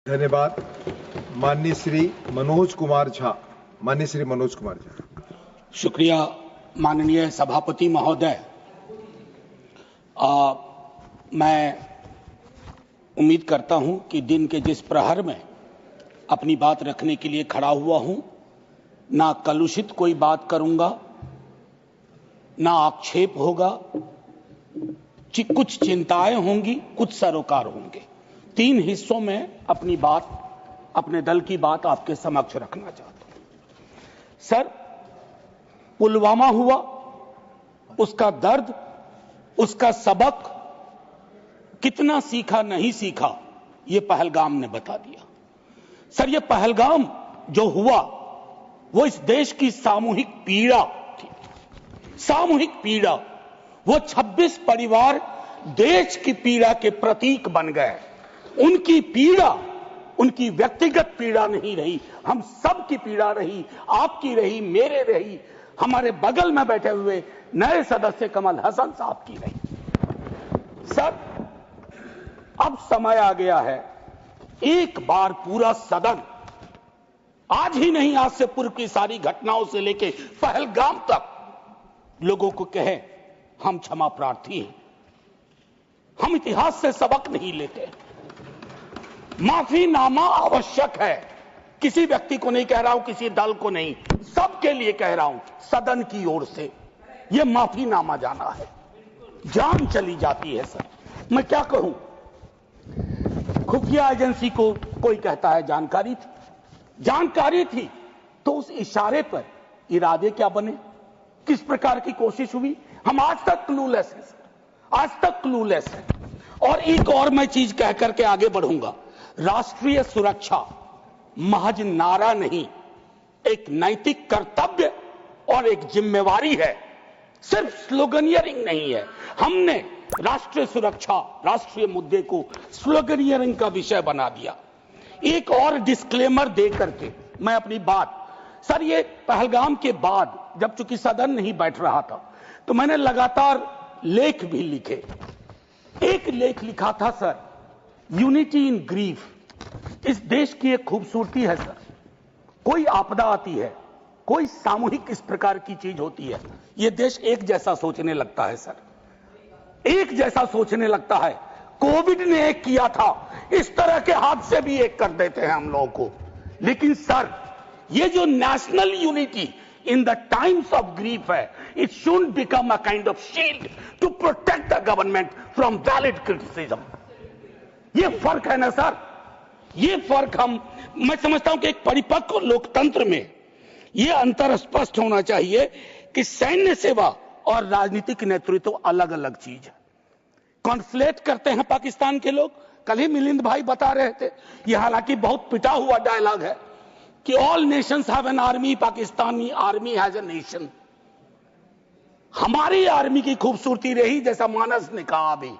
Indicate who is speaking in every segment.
Speaker 1: धन्यवाद। माननीय श्री मनोज कुमार झा।
Speaker 2: शुक्रिया माननीय सभापति महोदय। मैं उम्मीद करता हूं कि दिन के जिस प्रहर में अपनी बात रखने के लिए खड़ा हुआ हूं, ना कलुषित कोई बात करूंगा, ना आक्षेप होगा, कुछ चिंताएं होंगी, कुछ सरोकार होंगे। 3 हिस्सों में अपनी बात, अपने दल की बात आपके समक्ष रखना चाहता हूं। सर, पुलवामा हुआ, उसका दर्द, उसका सबक कितना सीखा नहीं सीखा, ये पहलगाम ने बता दिया। सर, ये पहलगाम जो हुआ वो इस देश की सामूहिक पीड़ा थी, सामूहिक पीड़ा। वो 26 परिवार देश की पीड़ा के प्रतीक बन गए। उनकी पीड़ा उनकी व्यक्तिगत पीड़ा नहीं रही, हम सब की पीड़ा रही, आपकी रही, मेरे रही, हमारे बगल में बैठे हुए नए सदस्य कमल हसन साहब की रही। सर, अब समय आ गया है, एक बार पूरा सदन, आज ही नहीं, आज से पूर्व की सारी घटनाओं से लेके पहलगाम तक लोगों को कहे हम क्षमा प्रार्थी हैं, हम इतिहास से सबक नहीं लेते। माफीनामा आवश्यक है। किसी व्यक्ति को नहीं कह रहा हूं, किसी दल को नहीं, सबके लिए कह रहा हूं, सदन की ओर से यह माफीनामा जाना है। जान चली जाती है। सर, मैं क्या कहूं, खुफिया एजेंसी को कोई कहता है जानकारी थी, तो उस इशारे पर इरादे क्या बने, किस प्रकार की कोशिश हुई, हम आज तक क्लूलेस हैं। आज तक क्लूलेस है। और एक और मैं चीज कह करके आगे बढ़ूंगा, राष्ट्रीय सुरक्षा महज नारा नहीं, एक नैतिक कर्तव्य और एक जिम्मेवारी है, सिर्फ स्लोगनियरिंग नहीं है। हमने राष्ट्रीय सुरक्षा, राष्ट्रीय मुद्दे को स्लोगनियरिंग का विषय बना दिया। एक और डिस्क्लेमर दे करके मैं अपनी बात, सर, ये पहलगाम के बाद जब चूंकि सदन नहीं बैठ रहा था, तो मैंने लगातार लेख भी लिखे। एक लेख लिखा था, सर, यूनिटी इन ग्रीफ। इस देश की एक खूबसूरती है सर, कोई आपदा आती है, कोई सामूहिक इस प्रकार की चीज होती है, यह देश एक जैसा सोचने लगता है। सर, एक जैसा सोचने लगता है। कोविड ने एक किया था, इस तरह के हादसे भी एक कर देते हैं हम लोगों को। लेकिन सर, ये जो national unity in the times of grief है, it shouldn't become a kind of shield to protect the government from valid criticism. ये फर्क है ना सर, ये फर्क मैं समझता हूं कि एक परिपक्व लोकतंत्र में ये अंतर स्पष्ट होना चाहिए कि सैन्य सेवा और राजनीतिक नेतृत्व अलग अलग चीज है। कॉन्फ्लेट करते हैं पाकिस्तान के लोग। कल ही मिलिंद भाई बता रहे थे, ये हालांकि बहुत पिटा हुआ डायलॉग है कि all Nations have an army, Pakistani army has a nation. हमारी आर्मी की खूबसूरती रही, जैसा मानस ने कहा अभी,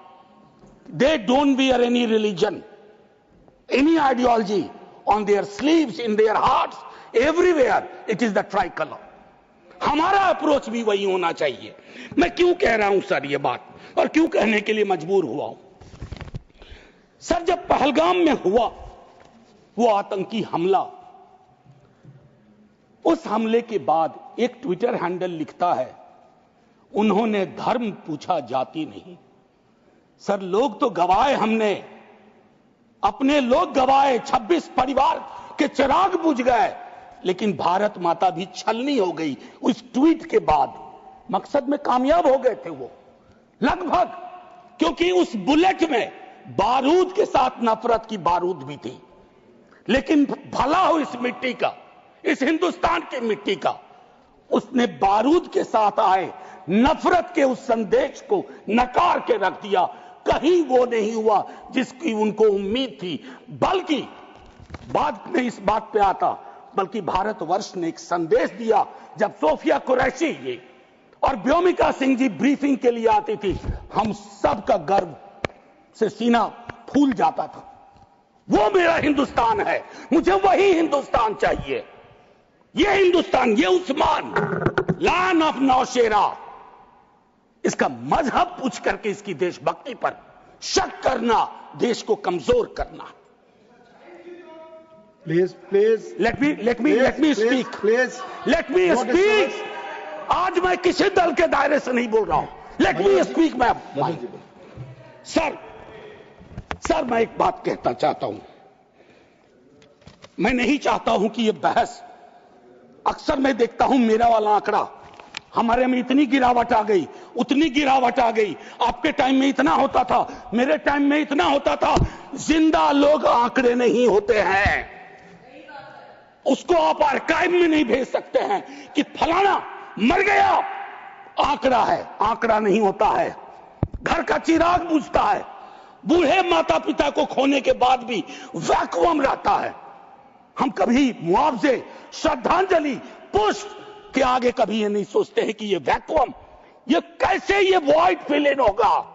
Speaker 2: they don't wear any religion, any ideology on their sleeves, in their hearts, everywhere it is the tricolour. हमारा अप्रोच भी वही होना चाहिए। मैं क्यों कह रहा हूं सर ये बात, और क्यों कहने के लिए मजबूर हुआ हूं? सर, जब पहलगाम में हुआ वो आतंकी हमला, उस हमले के बाद एक ट्विटर हैंडल लिखता है, उन्होंने धर्म पूछा, जाति नहीं। सर, लोग तो गवाए, हमने अपने लोग गवाए, 26 परिवार के चिराग बुझ गए, लेकिन भारत माता भी छलनी हो गई उस ट्वीट के बाद। मकसद में कामयाब हो गए थे वो लगभग, क्योंकि उस बुलेट में बारूद के साथ नफरत की बारूद भी थी। लेकिन भला हो इस मिट्टी का, इस हिंदुस्तान की मिट्टी का, उसने बारूद के साथ आए नफरत के उस संदेश को नकार के रख दिया। कहीं वो नहीं हुआ जिसकी उनको उम्मीद थी, बल्कि बाद में इस बात पे आता, बल्कि भारतवर्ष ने एक संदेश दिया। जब सोफिया कुरैशी जी और व्योमिका सिंह जी ब्रीफिंग के लिए आती थी, हम सब का गर्व से सीना फूल जाता था। वो मेरा हिंदुस्तान है, मुझे वही हिंदुस्तान चाहिए। ये हिंदुस्तान, ये उस्मान, लैंड ऑफ नौशेरा, इसका मजहब पूछ करके इसकी देशभक्ति पर शक करना देश को कमजोर करना।
Speaker 1: Please.
Speaker 2: Let me speak.
Speaker 1: Please.
Speaker 2: Let me
Speaker 1: No
Speaker 2: speak.
Speaker 1: disturbance.
Speaker 2: आज मैं किसी दल के दायरे से नहीं बोल रहा हूं. Let me speak, ma'am. Sir मैं एक बात कहना चाहता हूं. मैं नहीं चाहता हूं कि ये बहस, अक्सर मैं देखता हूं मेरा वाला आंकड़ा, हमारे में इतनी गिरावट आ गई, उतनी गिरावट आ गई, आपके टाइम में इतना होता था, मेरे टाइम में इतना होता था. जिंदा लोग आंकड़े नहीं होते हैं. उसको आप आर्काइव में नहीं भेज सकते हैं कि फलाना मर गया. आंकड़ा है, आंकड़ा नहीं होता है. घर का चिराग बुझता है. बूढ़े माता पिता को खोने के बाद भी वैक्यूम रहता है. हम कभी मुआवजे, श्रद्धांजलि, पुष्प के आगे कभी ये नहीं सोचते हैं कि ये वैक्यूम, ये कैसे ये वॉइड फिल इन होगा.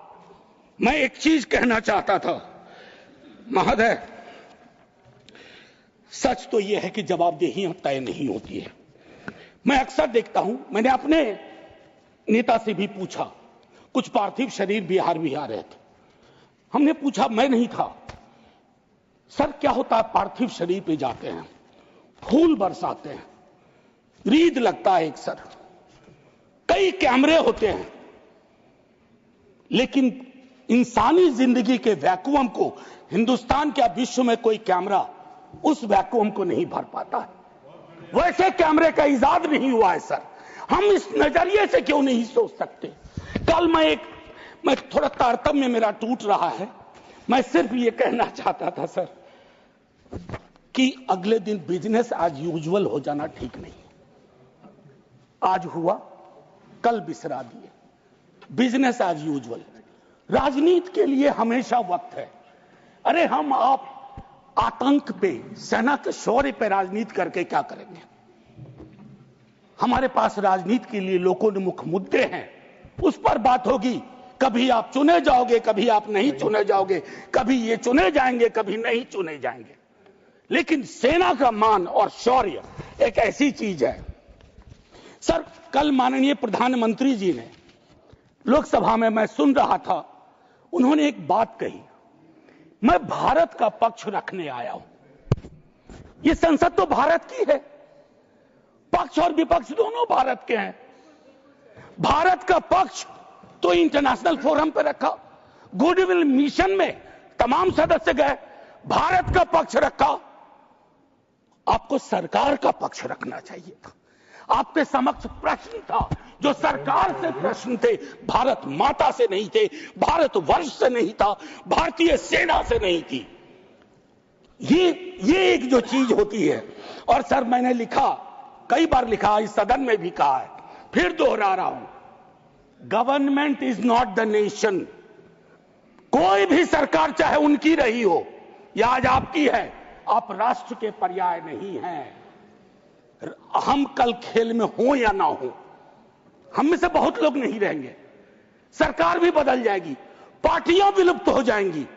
Speaker 2: मैं एक चीज कहना चाहता था महोदय, सच तो यह है कि जवाबदेही तय नहीं होती है. मैं अक्सर देखता हूं, मैंने अपने नेता से भी पूछा, कुछ पार्थिव शरीर बिहार भी आ रहे थे. हमने पूछा, मैं नहीं था, सर क्या होता है, पार्थिव शरीर पे जाते हैं, फूल बरसाते हैं, रीद लगता है एक सर, कई कैमरे होते हैं, लेकिन इंसानी जिंदगी के वैक्यूम को हिंदुस्तान क्या विश्व में कोई कैमरा उस वैक्यूम को नहीं भर पाता है. वैसे कैमरे का इजाद नहीं हुआ है सर. हम इस नजरिए से क्यों नहीं सोच सकते. कल मैं थोड़ा तारतम्य मेरा टूट रहा है. मैं सिर्फ ये कहना चाहता था सर कि अगले दिन बिजनेस एज यूजुअल हो जाना ठीक नहीं. आज हुआ, कल बिसरा दिए. Business as usual. राजनीति के लिए हमेशा वक्त है. अरे हम आप आतंक पे, सेना के शौर्य पे राजनीति करके क्या करेंगे. हमारे पास राजनीति के लिए लोकोन्मुख मुद्दे हैं, उस पर बात होगी. कभी आप चुने जाओगे, कभी आप नहीं चुने जाओगे, कभी ये चुने जाएंगे, कभी नहीं चुने जाएंगे. लेकिन सेना का मान और शौर्य एक ऐसी चीज है. सर कल माननीय प्रधानमंत्री जी ने लोकसभा में, मैं सुन रहा था, उन्होंने एक बात कही, मैं भारत का पक्ष रखने आया हूं. ये संसद तो भारत की है, पक्ष और विपक्ष दोनों भारत के हैं. भारत का पक्ष तो इंटरनेशनल फोरम पर रखा, गुडविल मिशन में तमाम सदस्य गए, भारत का पक्ष रखा. आपको सरकार का पक्ष रखना चाहिए था. आपके समक्ष प्रश्न था, जो सरकार से प्रश्न थे, भारत माता से नहीं थे, भारत वर्ष से नहीं था, भारतीय सेना से नहीं थी. ये एक जो चीज होती है. और सर मैंने लिखा, कई बार लिखा, इस सदन में भी कहा है, फिर दोहरा रहा हूं, government is not the nation. कोई भी सरकार चाहे उनकी रही हो या आज आपकी है, आप राष्ट्र के पर्याय नहीं हैं. हम कल खेल में हो या ना हो, हम में से बहुत लोग नहीं रहेंगे, सरकार भी बदल जाएगी, पार्टियां विलुप्त हो जाएंगी,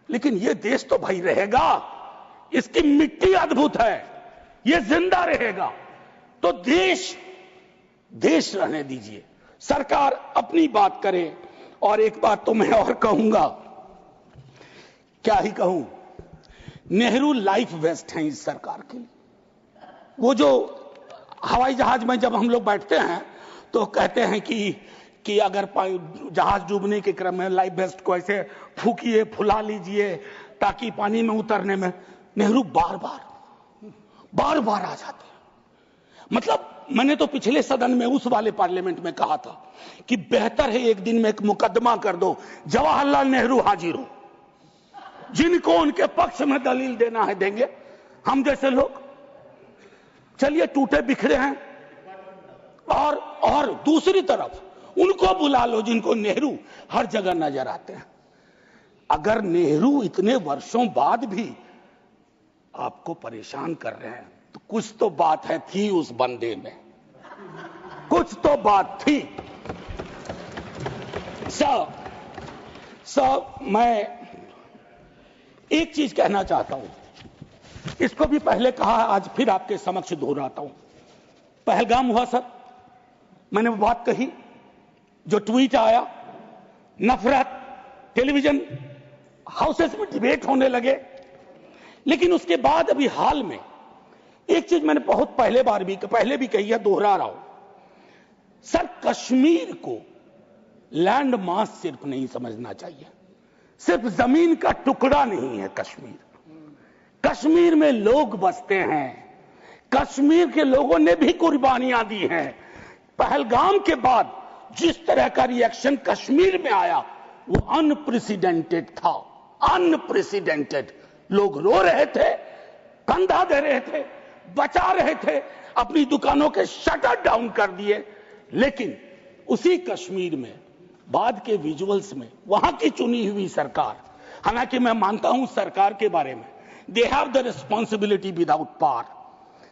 Speaker 2: लेकिन ये देश तो भाई रहेगा. इसकी मिट्टी अद्भुत है, ये जिंदा रहेगा. तो देश रहने दीजिए, सरकार अपनी बात करे. और एक बात तो मैं और कहूंगा, क्या ही कहूं, नेहरू लाइफ वेस्ट है इस सरकार के लिए. वो जो हवाई जहाज में जब हम लोग बैठते हैं तो कहते हैं कि अगर जहाज डूबने के क्रम में लाइफ वेस्ट को ऐसे फूकिए, फुला लीजिए ताकि पानी में उतरने में, नेहरू बार बार आ जाते हैं. मतलब मैंने तो पिछले सदन में उस वाले पार्लियामेंट में कहा था कि बेहतर है एक दिन में एक मुकदमा कर दो, जवाहरलाल नेहरू हाजिर हो, जिनको उनके पक्ष में दलील देना है देंगे, हम जैसे लोग चलिए टूटे बिखरे हैं. और दूसरी तरफ उनको बुला लो जिनको नेहरू हर जगह नजर आते हैं. अगर नेहरू इतने वर्षों बाद भी आपको परेशान कर रहे हैं तो कुछ तो बात है, थी उस बंदे में, कुछ तो बात थी. मैं एक चीज कहना चाहता हूं, इसको भी पहले कहा, आज फिर आपके समक्ष दोहराता हूं. पहलगाम हुआ सर, मैंने वो बात कही, जो ट्वीट आया, नफरत, टेलीविजन हाउसेस में डिबेट होने लगे. लेकिन उसके बाद अभी हाल में एक चीज मैंने बहुत पहले भी कही है, दोहरा रहा हूं। सर, कश्मीर को लैंड मास सिर्फ नहीं समझना चाहिए, सिर्फ जमीन का टुकड़ा नहीं है कश्मीर। कश्मीर में लोग बसते हैं, कश्मीर के लोगों ने भी कुर्बानियां दी हैं। पहलगाम के बाद जिस तरह का रिएक्शन कश्मीर में आया वो अनप्रेसिडेंटेड था, अनप्रेसिडेंटेड। लोग रो रहे थे, कंधा दे रहे थे, बचा रहे थे, अपनी दुकानों के शटर डाउन कर दिए। लेकिन उसी कश्मीर में बाद के विजुअल्स में वहां की चुनी हुई सरकार, हालांकि मैं मानता हूं सरकार के बारे में, they have the responsibility without power,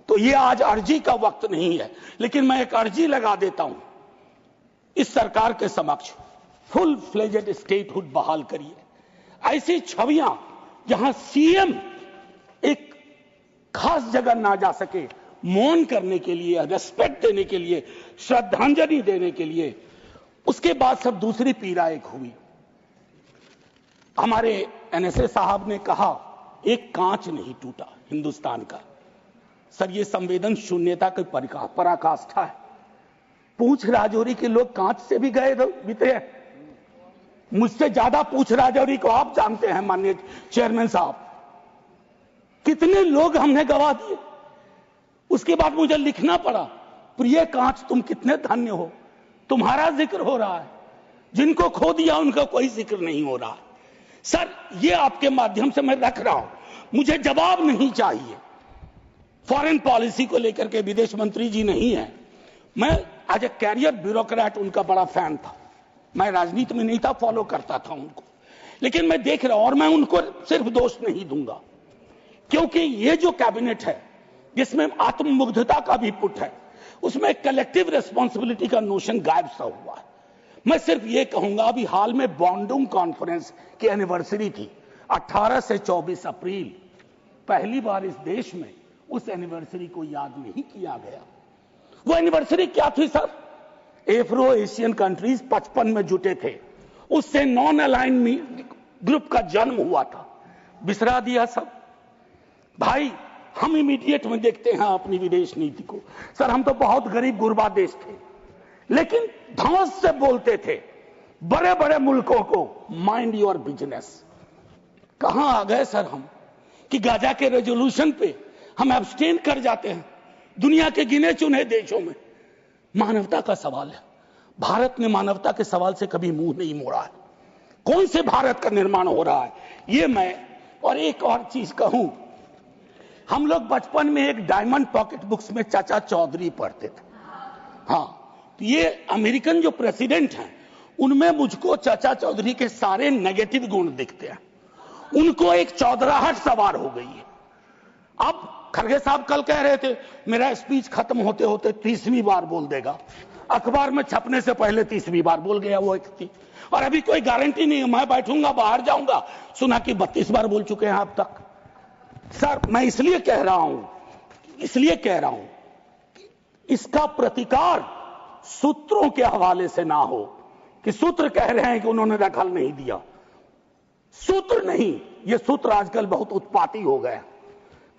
Speaker 2: तो ये आज अर्जी का वक्त नहीं है, लेकिन मैं एक अर्जी लगा देता हूं इस सरकार के समक्ष, फुल फ्लेजेड स्टेटहुड बहाल करिए। ऐसी छवियां जहां सीएम एक खास जगह ना जा सके, मौन करने के लिए, रेस्पेक्ट देने के लिए, श्रद्धांजलि देने के लिए, उसके बाद सब दूसरी पीड़ा एक हुई। हमारे एनएसए साहब ने कहा एक कांच नहीं टूटा हिंदुस्तान का। सर, ये संवेदन शून्यता की पराकाष्ठा है। पूंछ राजौरी के लोग कांच से भी गए बीते हैं। मुझसे ज्यादा पूंछ राजौरी को आप जानते हैं माननीय चेयरमैन साहब, कितने लोग हमने गवा दिए। उसके बाद मुझे लिखना पड़ा, प्रिय कांच तुम कितने धन्य हो, तुम्हारा जिक्र हो रहा है, जिनको खो दिया उनका कोई जिक्र नहीं हो रहा है। सर, ये आपके माध्यम से मैं रख रहा हूं, मुझे जवाब नहीं चाहिए। फॉरेन पॉलिसी को लेकर के विदेश मंत्री जी नहीं है, मैं एज ए कैरियर ब्यूरोक्रेट उनका बड़ा फैन था। मैं राजनीति में नहीं था, फॉलो करता था उनको, लेकिन मैं देख रहा हूं और मैं उनको सिर्फ दोष नहीं दूंगा, क्योंकि ये जो कैबिनेट है जिसमें आत्ममुग्धता का भी पुट है, उसमें कलेक्टिव रिस्पॉन्सिबिलिटी का नोशन गायब सा हुआ है। मैं सिर्फ ये कहूंगा, अभी हाल में बॉन्डुंग कॉन्फ्रेंस की एनिवर्सरी थी 18 से 24 अप्रैल, पहली बार इस देश में उस एनिवर्सरी को याद नहीं किया गया। वो एनिवर्सरी क्या थी सर? एफ्रो एशियन कंट्रीज 55 में जुटे थे, उससे नॉन अलाइन ग्रुप का जन्म हुआ था। बिसरा दिया सब भाई। हम इमीडिएट में देखते हैं अपनी विदेश नीति को। सर, हम तो बहुत गरीब गुरबा देश थे, लेकिन धौंस से बोलते थे बड़े बड़े मुल्कों को, माइंड योर बिजनेस। कहां आ गए सर हम कि गाजा के रेजोल्यूशन पे हम एब्सटेन कर जाते हैं दुनिया के गिने चुने देशों में। मानवता का सवाल है, भारत ने मानवता के सवाल से कभी मुंह नहीं मोड़ा है। कौन से भारत का निर्माण हो रहा है ये मैं, और एक और चीज कहूं, हम लोग बचपन में एक डायमंड पॉकेट बुक्स में चाचा चौधरी पढ़ते थे। हाँ, ये अमेरिकन जो प्रेसिडेंट हैं उनमें मुझको चाचा चौधरी के सारे नेगेटिव गुण दिखते हैं। उनको एक चौधराहट सवार हो गई है। अब खरगे साहब कल कह रहे थे मेरा स्पीच खत्म होते होते 30वीं बार बोल देगा, अखबार में छपने से पहले 30वीं बार बोल गया वो व्यक्ति, और अभी कोई गारंटी नहीं है, मैं बैठूंगा बाहर जाऊंगा सुना कि 32 बार बोल चुके हैं अब तक। सर, मैं इसलिए कह रहा हूं इसका प्रतिकार सूत्रों के हवाले से ना हो कि सूत्र कह रहे हैं कि उन्होंने दखल नहीं दिया। सूत्र नहीं, ये सूत्र आजकल बहुत उत्पाती हो गए,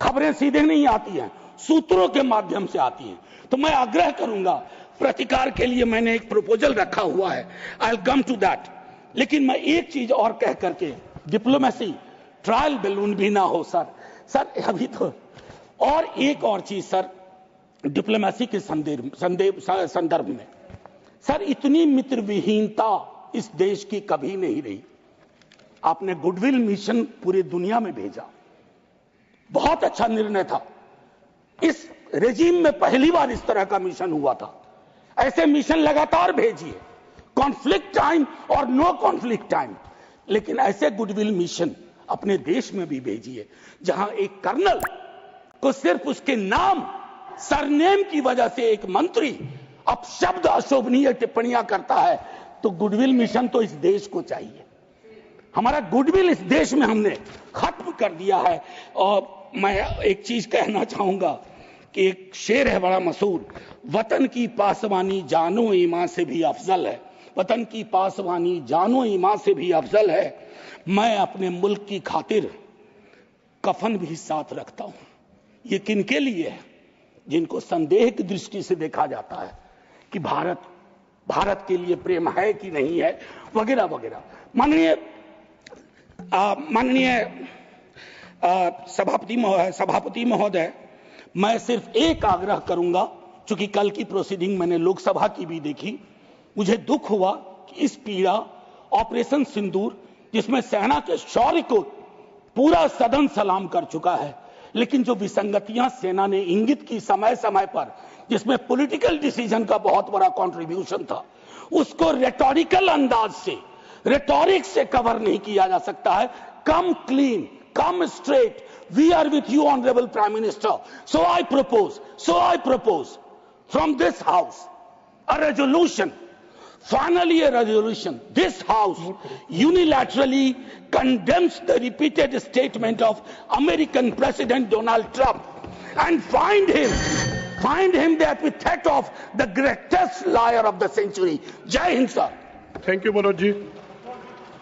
Speaker 2: खबरें सीधे नहीं आती हैं, सूत्रों के माध्यम से आती हैं। तो मैं आग्रह करूंगा, प्रतिकार के लिए मैंने एक प्रपोजल रखा हुआ है, I will come to that. लेकिन मैं एक चीज और कह करके, डिप्लोमेसी ट्रायल बैलून भी ना हो सर अभी तो। और एक और चीज सर, डिप्लोमेसी के संदर्भ में सर, इतनी मित्र विहीनता इस देश की कभी नहीं रही। आपने गुडविल मिशन पूरी दुनिया में भेजा, बहुत अच्छा निर्णय था। इस रेजिम में पहली बार इस तरह का मिशन हुआ था। ऐसे मिशन लगातार भेजिए, कॉन्फ्लिक्ट टाइम और नो कॉन्फ्लिक्ट टाइम, लेकिन ऐसे गुडविल मिशन अपने देश में भी भेजिए जहां एक कर्नल को सिर्फ उसके नाम सरनेम की वजह से एक मंत्री अपशब्द अशोभनीय टिप्पणियां करता है, तो गुडविल मिशन तो इस देश को चाहिए। हमारा गुडविल इस देश में हमने खत्म कर दिया है। और मैं एक चीज कहना चाहूंगा कि एक शेर है बड़ा मशहूर, वतन की पासवानी जानो ईमान से भी अफजल है, वतन की पासवानी जानो ईमान से भी अफजल है। मैं अपने मुल्क की खातिर कफन भी साथ रखता हूं। ये किनके लिए है? जिनको संदेह की दृष्टि से देखा जाता है कि भारत के लिए प्रेम है कि नहीं है, वगैरह वगैरह। माननीय सभापति महोदय, मैं सिर्फ एक आग्रह करूंगा, चूंकि कल की प्रोसीडिंग मैंने लोकसभा की भी देखी, मुझे दुख हुआ कि इस पीड़ा ऑपरेशन सिंदूर, जिसमें सेना के शौर्य को पूरा सदन सलाम कर चुका है, लेकिन जो विसंगतियां सेना ने इंगित की समय समय पर, जिसमें पॉलिटिकल डिसीजन का बहुत बड़ा कंट्रीब्यूशन था, उसको रेटोरिकल अंदाज से, रेटोरिक से कवर नहीं किया जा सकता है। Come clean, come straight, we are with you honourable prime minister, so I propose from this house a resolution, finally a resolution. This house unilaterally condemns the repeated statement of American President Donald Trump and find him the epithet of the greatest liar of the century. Jai Hind, sir.
Speaker 3: Thank you, Manoj ji.